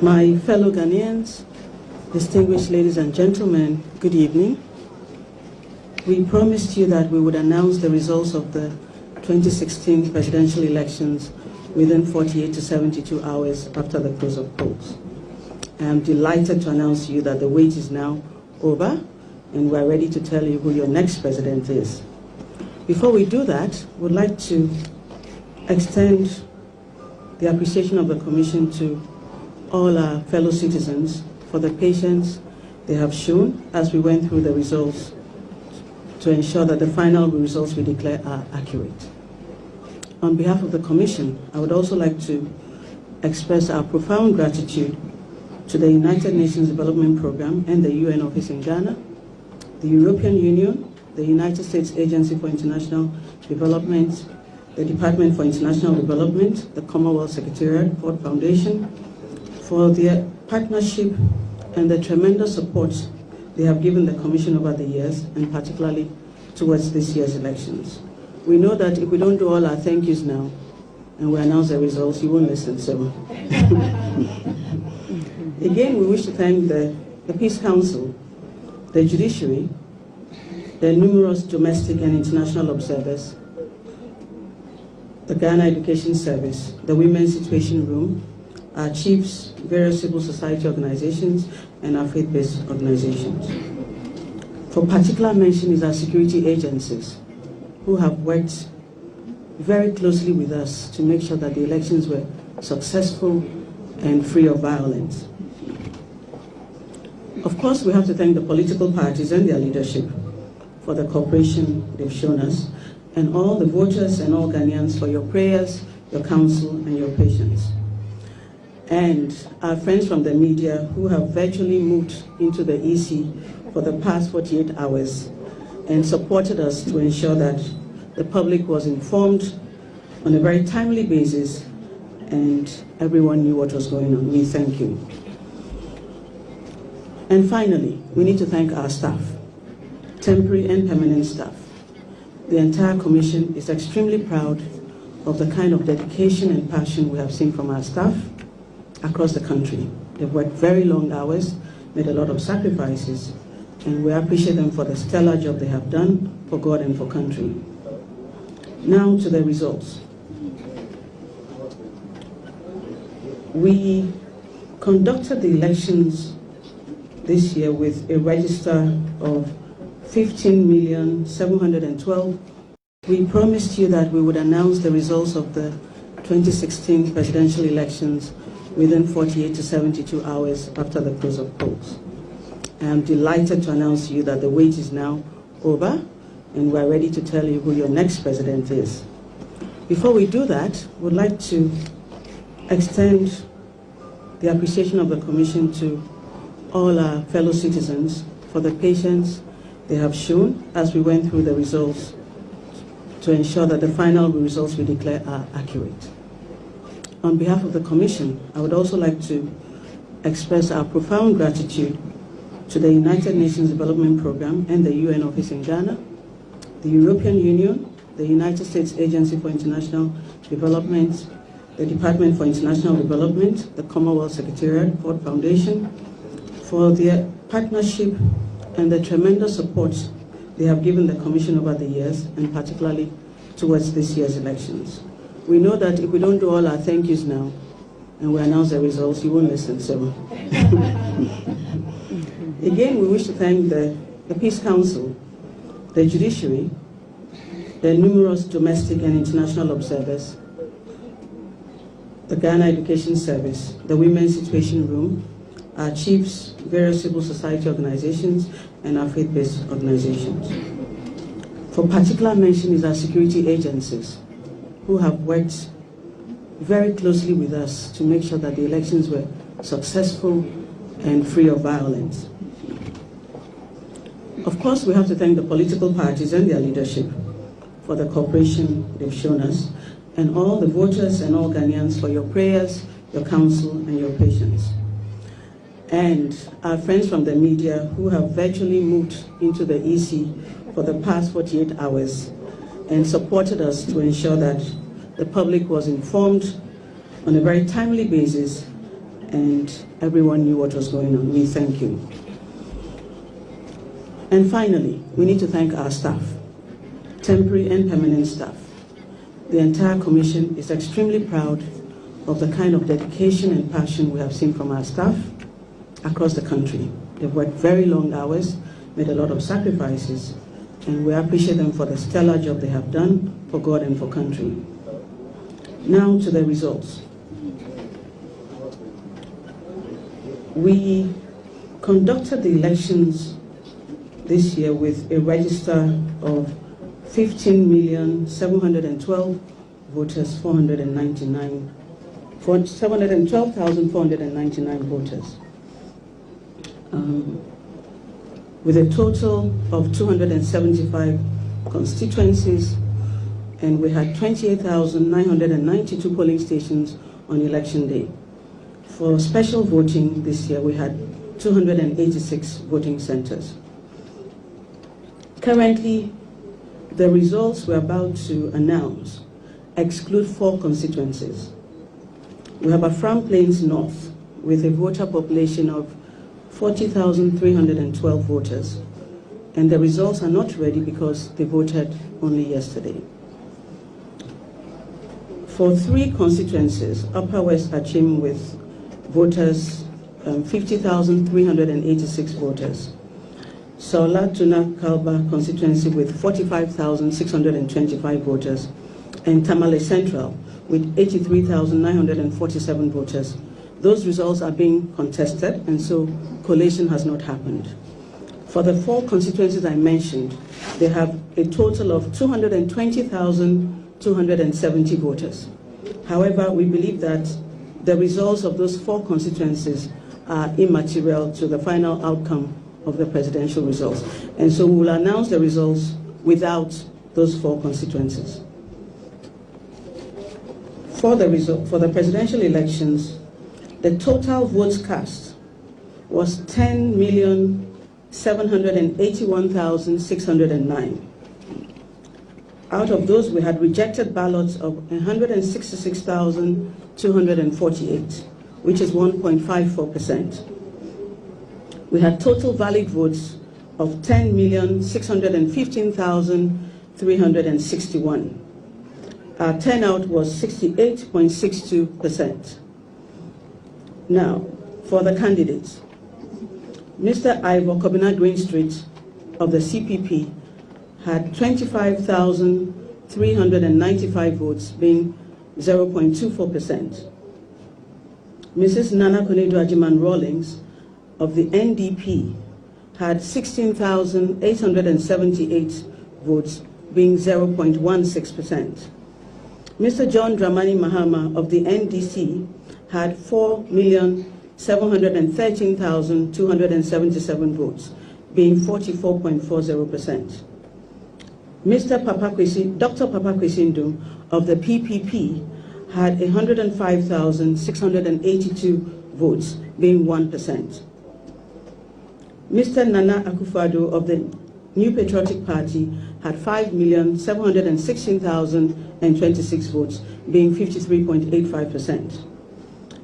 My fellow Ghanaians, distinguished ladies and gentlemen, good evening. We promised you that we would announce the results of the 2016 presidential elections within 48 to 72 hours after the close of polls. I am delighted to announce to you that the wait is now over and we're ready to tell you who your next president is. Before we do that, we'd like to extend the appreciation of the Commission to all our fellow citizens for the patience they have shown as we went through the results to ensure that the final results we declare are accurate. On behalf of the Commission, I would also like to express our profound gratitude to the United Nations Development Programme and the UN Office in Ghana, the European Union, the United States Agency for International Development, the Department for International Development, the Commonwealth Secretariat, Ford Foundation, for their partnership and the tremendous support they have given the Commission over the years, and particularly towards this year's elections. We know that if we don't do all our thank yous now, and we announce the results, you won't listen, so. Again, we wish to thank the Peace Council, the judiciary, the numerous domestic and international observers, the Ghana Education Service, the Women's Situation Room, our chiefs, various civil society organizations, and our faith-based organizations. For particular mention is our security agencies, who have worked very closely with us to make sure that the elections were successful and free of violence. Of course, we have to thank the political parties and their leadership for the cooperation they've shown us, and all the voters and all Ghanaians for your prayers, your counsel, and your patience. And our friends from the media who have virtually moved into the EC for the past 48 hours and supported us to ensure that the public was informed on a very timely basis and everyone knew what was going on. We thank you. And finally, we need to thank our staff, temporary and permanent staff. The entire Commission is extremely proud of the kind of dedication and passion we have seen from our staff across the country. They've worked very long hours, made a lot of sacrifices, and we appreciate them for the stellar job they have done for God and for country. Now to the results. We conducted the elections this year with a register of 15,712,000. We promised you that we would announce the results of the 2016 presidential elections within 48 to 72 hours after the close of polls. I am delighted to announce to you that the wait is now over and we're ready to tell you who your next president is. Before we do that, we'd like to extend the appreciation of the Commission to all our fellow citizens for the patience they have shown as we went through the results to ensure that the final results we declare are accurate. On behalf of the Commission, I would also like to express our profound gratitude to the United Nations Development Programme and the UN Office in Ghana, the European Union, the United States Agency for International Development, the Department for International Development, the Commonwealth Secretariat, Ford Foundation, for their partnership and the tremendous support they have given the Commission over the years, and particularly towards this year's elections. We know that if we don't do all our thank yous now, and we announce the results, you won't listen, so. Again, we wish to thank the Peace Council, the judiciary, the numerous domestic and international observers, the Ghana Education Service, the Women's Situation Room, our chiefs, various civil society organizations, and our faith-based organizations. For particular mention is our security agencies, who have worked very closely with us to make sure that the elections were successful and free of violence. Of course, we have to thank the political parties and their leadership for the cooperation they've shown us, and all the voters and all Ghanaians for your prayers, your counsel, and your patience. And our friends from the media who have virtually moved into the EC for the past 48 hours and supported us to ensure that the public was informed on a very timely basis and everyone knew what was going on. We thank you. And finally, we need to thank our staff, temporary and permanent staff. The entire Commission is extremely proud of the kind of dedication and passion we have seen from our staff across the country. They've worked very long hours, made a lot of sacrifices, and we appreciate them for the stellar job they have done for God and for country. Now to the results. We conducted the elections this year with a register of 15,712,499 voters, 712,499 voters, with a total of 275 constituencies, and we had 28,992 polling stations on election day. For special voting this year, we had 286 voting centers. Currently, the results we're about to announce exclude 4 constituencies. We have Afram Plains North with a voter population of 40,312 voters, and the results are not ready because they voted only yesterday. For 3 constituencies, Upper West Achim with voters, 50,386 voters, Saula Tuna Kalba constituency with 45,625 voters, and Tamale Central with 83,947 voters. Those results are being contested, and so collation has not happened. For the 4 constituencies I mentioned, they have a total of 220,270 voters. However, we believe that the results of those 4 constituencies are immaterial to the final outcome of the presidential results. And so we will announce the results without those 4 constituencies. For the presidential elections, the total votes cast was 10,781,609. Out of those, we had rejected ballots of 166,248, which is 1.54%. We had total valid votes of 10,615,361. Our turnout was 68.62%. Now, for the candidates, Mr. Ivor Kobina Greenstreet of the CPP had 25,395 votes, being 0.24%. Mrs. Nana Konedo Ajiman Rawlings of the NDP had 16,878 votes, being 0.16%. Mr. John Dramani Mahama of the NDC had 4,713,277 votes, being 44.40%. Dr. Papa Kwesi of the PPP had 105,682 votes, being 1%. Mr. Nana Akufo-Addo of the New Patriotic Party had 5,716,026 votes, being 53.85%.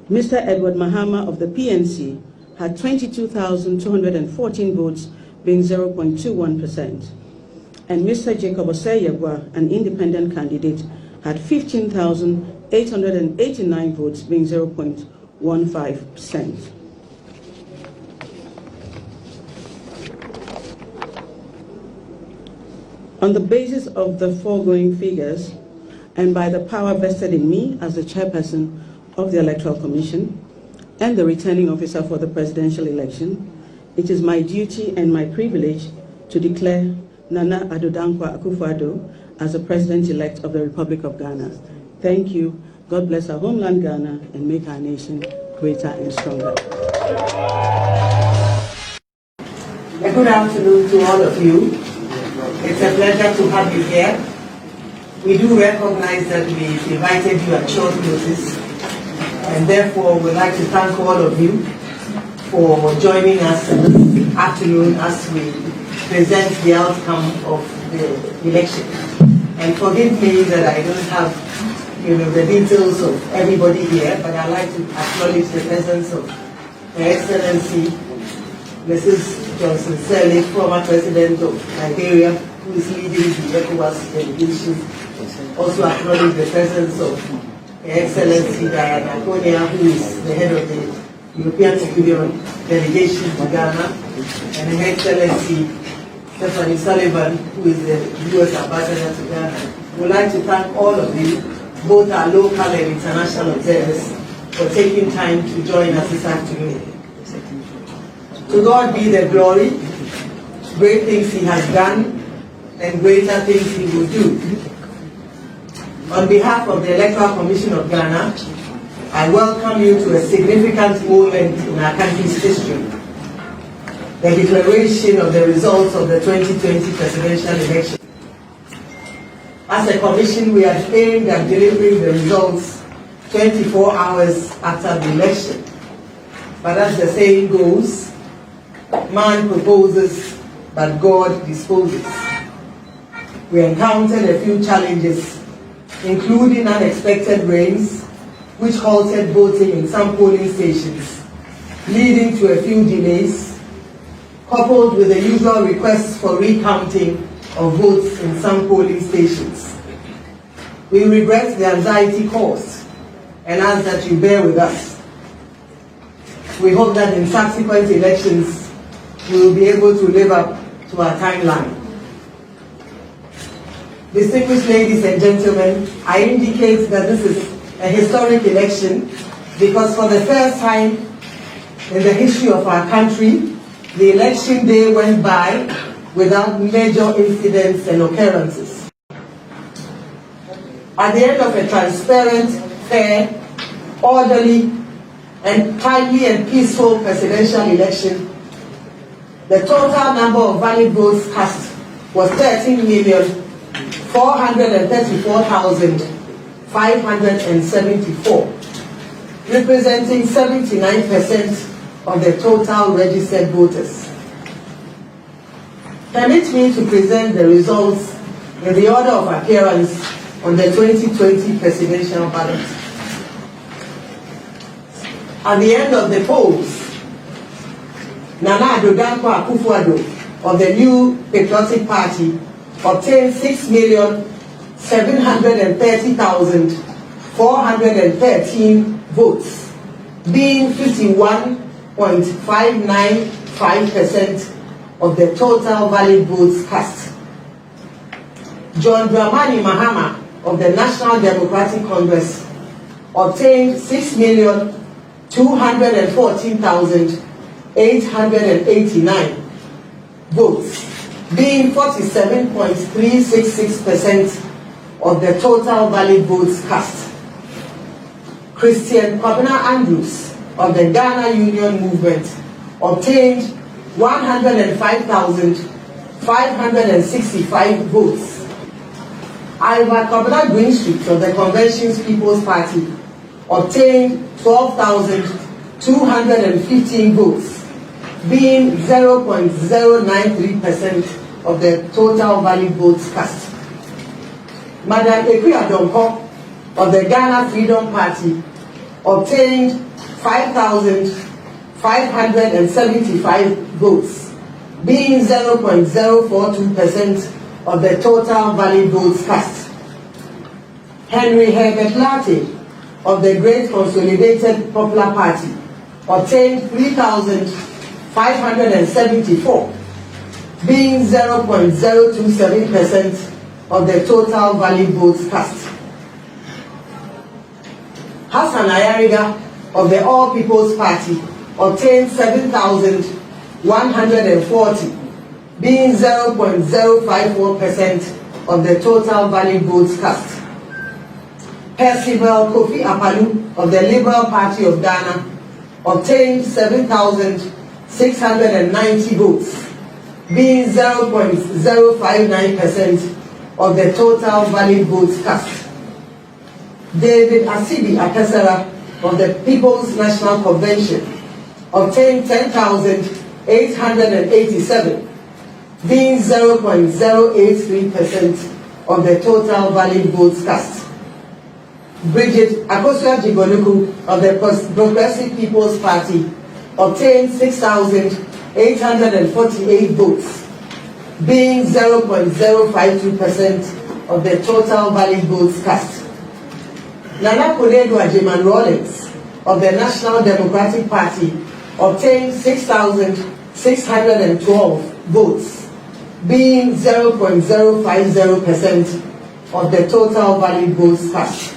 Mr. Edward Mahama of the PNC had 22,214 votes, being 0.21%. And Mr. Jacob Osei-Yegwa, an independent candidate, had 15,889 votes, being 0.15%. On the basis of the foregoing figures, and by the power vested in me as the chairperson of the Electoral Commission and the returning officer for the presidential election, it is my duty and my privilege to declare Nana Addo Dankwa Akufo-Addo as the President-elect of the Republic of Ghana. Thank you. God bless our homeland Ghana and make our nation greater and stronger. A good afternoon to all of you. It's a pleasure to have you here. We do recognize that we invited you at short notice, and therefore we'd like to thank all of you for joining us this afternoon as we present the outcome of the election. And forgive me that I don't have the details of everybody here, but I'd like to acknowledge the presence of Her Excellency Mrs. Johnson Sirleaf, former President of Liberia, who is leading the ECOWAS delegation. Also acknowledge the presence of Her Excellency Diana Konya, who is the head of the European Union delegation to Ghana, and Her Excellency Stephanie Sullivan, who is the U.S. ambassador to Ghana. We would like to thank all of you, both our local and international observers, for taking time to join us this afternoon. To God be the glory, great things He has done, and greater things He will do. On behalf of the Electoral Commission of Ghana, I welcome you to a significant moment in our country's history, the declaration of the results of the 2020 presidential election. As a commission, we are aimed at delivering the results 24 hours after the election. But as the saying goes, man proposes, but God disposes. We encountered a few challenges, including unexpected rains, which halted voting in some polling stations, leading to a few delays, coupled with the usual requests for recounting of votes in some polling stations. We regret the anxiety caused and ask that you bear with us. We hope that in subsequent elections, we will be able to live up to our timeline. Distinguished ladies and gentlemen, I indicate that this is a historic election because for the first time in the history of our country, the election day went by without major incidents and occurrences. At the end of a transparent, fair, orderly, and timely and peaceful presidential election, the total number of valid votes cast was 13,434,574, representing 79% of the total registered voters. Permit me to present the results in the order of appearance on the 2020 presidential ballot. At the end of the polls, Nana Addo Dankwa Akufo-Addo of the New Patriotic Party obtained 6,730,413 votes, being 51.595% of the total valid votes cast. John Dramani Mahama of the National Democratic Congress obtained 6,214,889 votes, being 47.366% of the total valid votes cast. Christian Kwabena Andrews of the Ghana Union Movement obtained 105,565 votes. Iva Kwabena Greenstreet of the Convention's People's Party obtained 12,215 votes, being 0.093% of the total valid votes cast. Madam Ekuya Donko of the Ghana Freedom Party obtained 5,575 votes, being 0.042% of the total valid votes cast. Henry Herbert Lartey of the Great Consolidated Popular Party obtained 3,574, being 0.027% of the total valid votes cast. Hassan Ayariga of the All People's Party obtained 7,140, being 0.054% of the total valid votes cast. Percival Kofi Apalu of the Liberal Party of Ghana obtained 7,690 votes, being 0.059% of the total valid votes cast. David Asibi Akesera of the People's National Convention obtained 10,887, being 0.083% of the total valid votes cast. Bridget Akosua-Jibonuku of the Progressive People's Party obtained 6,848 votes, being 0.052% of the total valid votes cast. Nana Konadu Agyemang Rawlings of the National Democratic Party obtained 6,612 votes, being 0.050% of the total valid votes cast.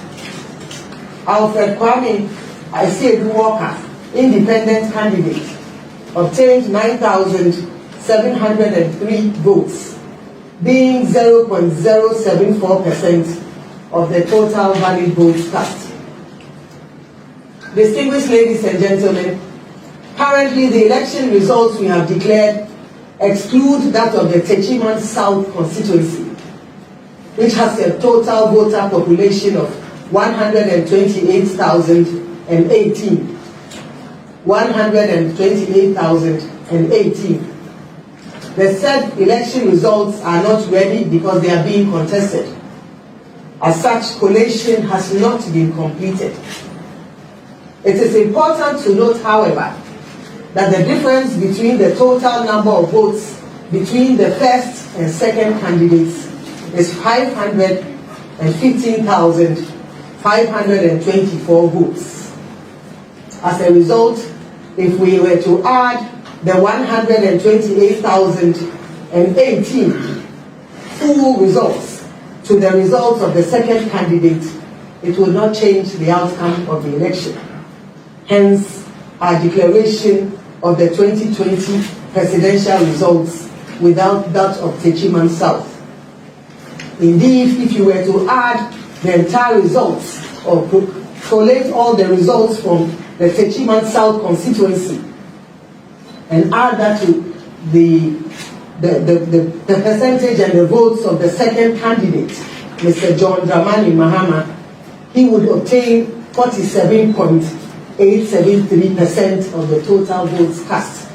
Alfred Kwame Asiedu Walker, independent candidate, obtained 9,703 votes, being 0.074% of the total valid votes cast. Distinguished ladies and gentlemen, currently the election results we have declared exclude that of the Techiman South constituency, which has a total voter population of 128,018. 128,018. The said election results are not ready because they are being contested. As such, collation has not been completed. It is important to note, however, that the difference between the total number of votes between the first and second candidates is 515,524 votes. As a result, if we were to add the 128,018 full results to the results of the second candidate, it will not change the outcome of the election. Hence, our declaration of the 2020 presidential results without that of Techiman South. Indeed, if you were to add the entire results or collate all the results from the Techiman South constituency and add that to the percentage and the votes of the second candidate, Mr. John Dramani Mahama, he would obtain 47.873% of the total votes cast.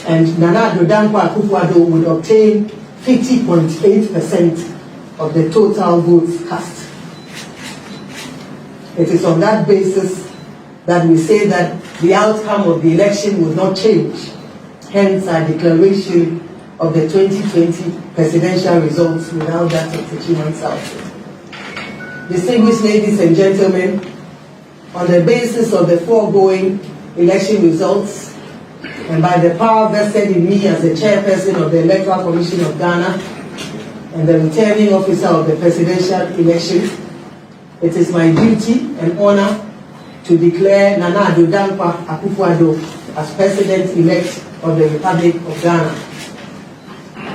And Nana Addo Dankwa Akufo-Addo would obtain 50.8% of the total votes cast. It is on that basis that we say that the outcome of the election will not change. Hence our declaration of the 2020 presidential results without that of Techiman South. Distinguished ladies and gentlemen, on the basis of the foregoing election results, and by the power vested in me as the chairperson of the Electoral Commission of Ghana and the returning officer of the presidential election, it is my duty and honor to declare Nana Addo Dankwa Akufo-Addo as President-elect of the Republic of Ghana.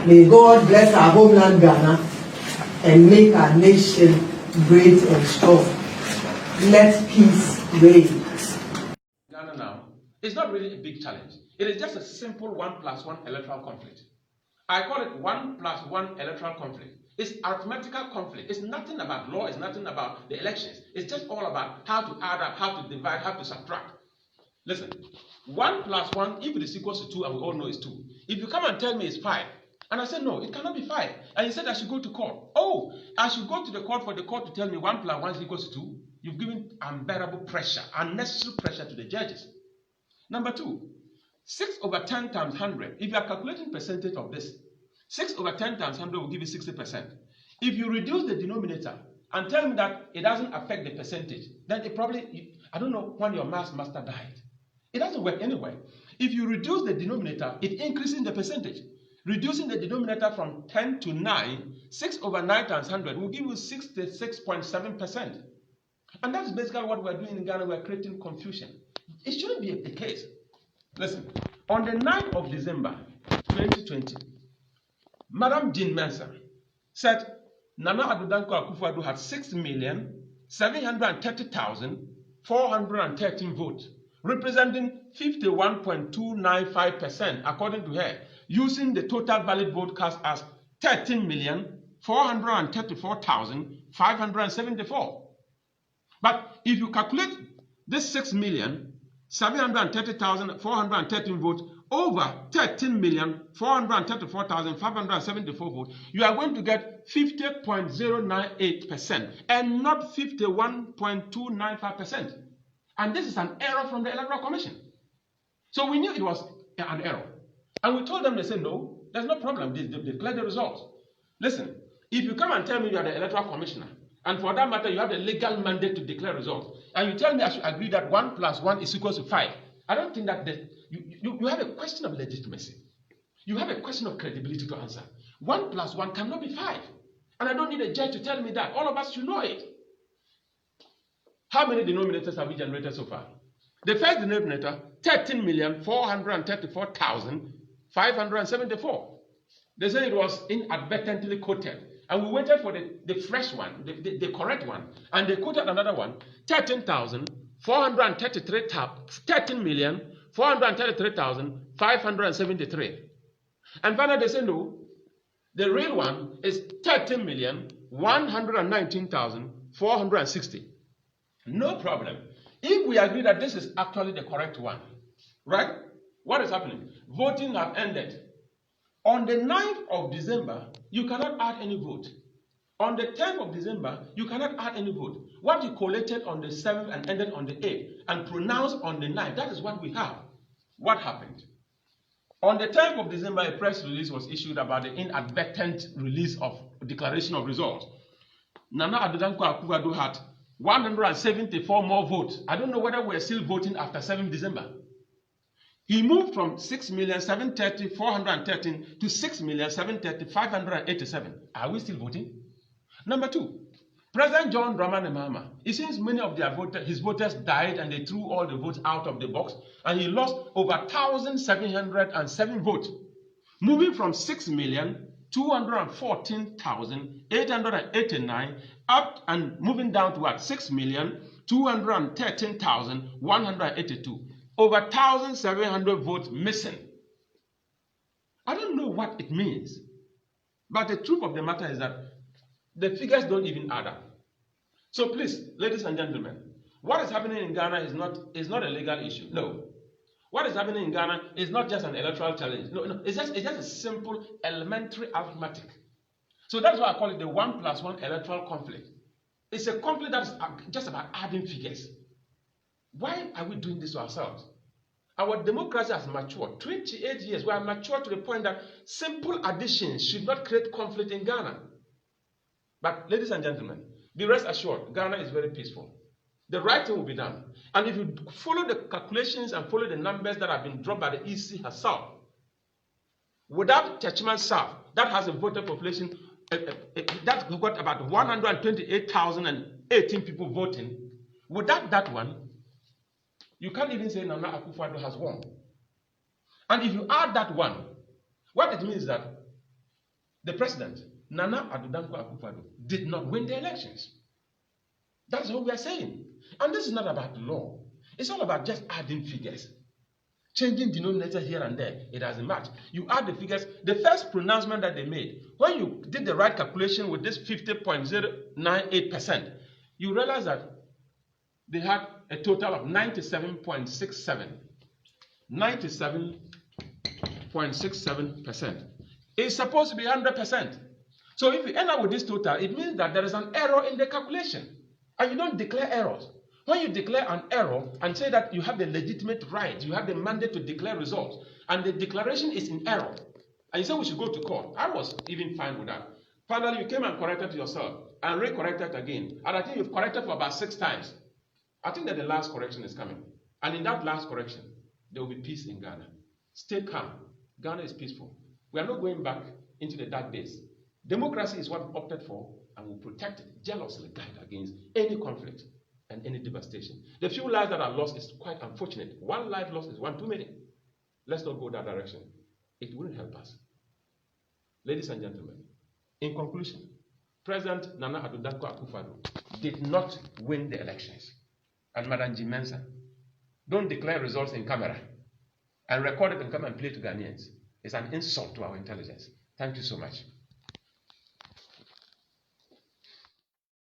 May God bless our homeland Ghana and make our nation great and strong. Let peace reign. Ghana now is not really a big challenge. It is just a simple 1+1 electoral conflict. I call it 1+1 electoral conflict. It's arithmetical conflict. It's nothing about law. It's nothing about the elections. It's just all about how to add up, how to divide, how to subtract. Listen, 1+1, if it is equal to 2, and we all know it's 2. If you come and tell me it's 5, and I said, no, it cannot be 5. And you said I should go to court. Oh, I should go to the court for the court to tell me 1+1 is equal to 2. You've given unbearable pressure, unnecessary pressure to the judges. Number 2, 6/10 times 100. If you are calculating percentage of this, 6/10 times 100 will give you 60%. If you reduce the denominator and tell me that it doesn't affect the percentage, then it probably, I don't know when your maths master died. It doesn't work anyway. If you reduce the denominator, it increases the percentage. Reducing the denominator from 10 to 9, 6/9 times 100 will give you 66.7%. And that's basically what we're doing in Ghana. We're creating confusion. It shouldn't be the case. Listen, on the 9th of December 2020, Madam Jean Mensa said Nana Addo Dankwa Akufo-Addo had 6,730,413 votes, representing 51.295% according to her, using the total valid vote cast as 13,434,574. But if you calculate this 6,730,413 votes over 13,434,574 votes, you are going to get 50.098% and not 51.295%. And this is an error from the Electoral Commission. So we knew it was an error. And we told them, they said, no, there's no problem. They declared the results. Listen, if you come and tell me you are the Electoral Commissioner, and for that matter, you have the legal mandate to declare results, and you tell me I should agree that 1 + 1 is equal to 5, I don't think that you have a question of legitimacy. You have a question of credibility to answer. 1 + 1 cannot be 5. And I don't need a judge to tell me that. All of us should know it. How many denominators have we generated so far? The first denominator, 13,434,574. They said it was inadvertently quoted. And we waited for the fresh one, the correct one. And they quoted another one, 13,433,573. And finally they said no. The real one is 13,119,460. No problem. If we agree that this is actually the correct one, right? What is happening? Voting have ended. On the 9th of December, you cannot add any vote. On the 10th of December, you cannot add any vote. What you collated on the 7th and ended on the 8th and pronounced on the 9th, that is what we have. What happened? On the 10th of December, a press release was issued about the inadvertent release of declaration of results. Nana Addo Dankwa Akufo-Addo had 174 more votes. I don't know whether we're still voting after 7th December. He moved from 6,730,413 to 6,730,587. Are we still voting? Number 2, President John Dramani Mahama. It seems many of his voters died and they threw all the votes out of the box, and he lost over 1,707 votes, moving from 6,214,889 up and moving down to what? 6,213,182. Over 1,700 votes missing. I don't know what it means, but the truth of the matter is that the figures don't even add up. So please, ladies and gentlemen, what is happening in Ghana is not a legal issue. No. What is happening in Ghana is not just an electoral challenge. No, it's just a simple elementary arithmetic. So that's why I call it the 1 + 1 electoral conflict. It's a conflict that's just about adding figures. Why are we doing this to ourselves? Our democracy has matured. 28 years, we are matured to the point that simple additions should not create conflict in Ghana. But ladies and gentlemen, be rest assured, Ghana is very peaceful. The right thing will be done. And if you follow the calculations and follow the numbers that have been dropped by the EC herself, without Churchman South, that has a voter population, that's got about 128,018 people voting. Without that one, you can't even say Nana Akufo-Addo has won. And if you add that one, what it means is that the president, Nana Addo Dankwa Akufo-Addo, did not win the elections. That's what we are saying. And this is not about law. It's all about just adding figures. Changing denominator here and there. It doesn't matter. You add the figures. The first pronouncement that they made, when you did the right calculation with this 50.098%, you realize that they had a total of 97.67. 97.67%. It's supposed to be 100%. So if you end up with this total, it means that there is an error in the calculation. And you don't declare errors. When you declare an error and say that you have the legitimate right, you have the mandate to declare results, and the declaration is in error, and you say we should go to court, I was even fine with that. Finally, you came and corrected yourself, and re-corrected again. And I think you've corrected for about 6 times. I think that the last correction is coming. And in that last correction, there will be peace in Ghana. Stay calm. Ghana is peaceful. We are not going back into the dark days. Democracy is what we opted for, and we'll protect it, jealously guard against any conflict and any devastation. The few lives that are lost is quite unfortunate. 1 life lost is one too many. Let's not go that direction. It wouldn't help us. Ladies and gentlemen, in conclusion, President Nana Addo Dankwa Akufo-Addo did not win the elections. And Madam G. Mensah, don't declare results in camera and record it and come and play to Ghanaians. It's an insult to our intelligence. Thank you so much.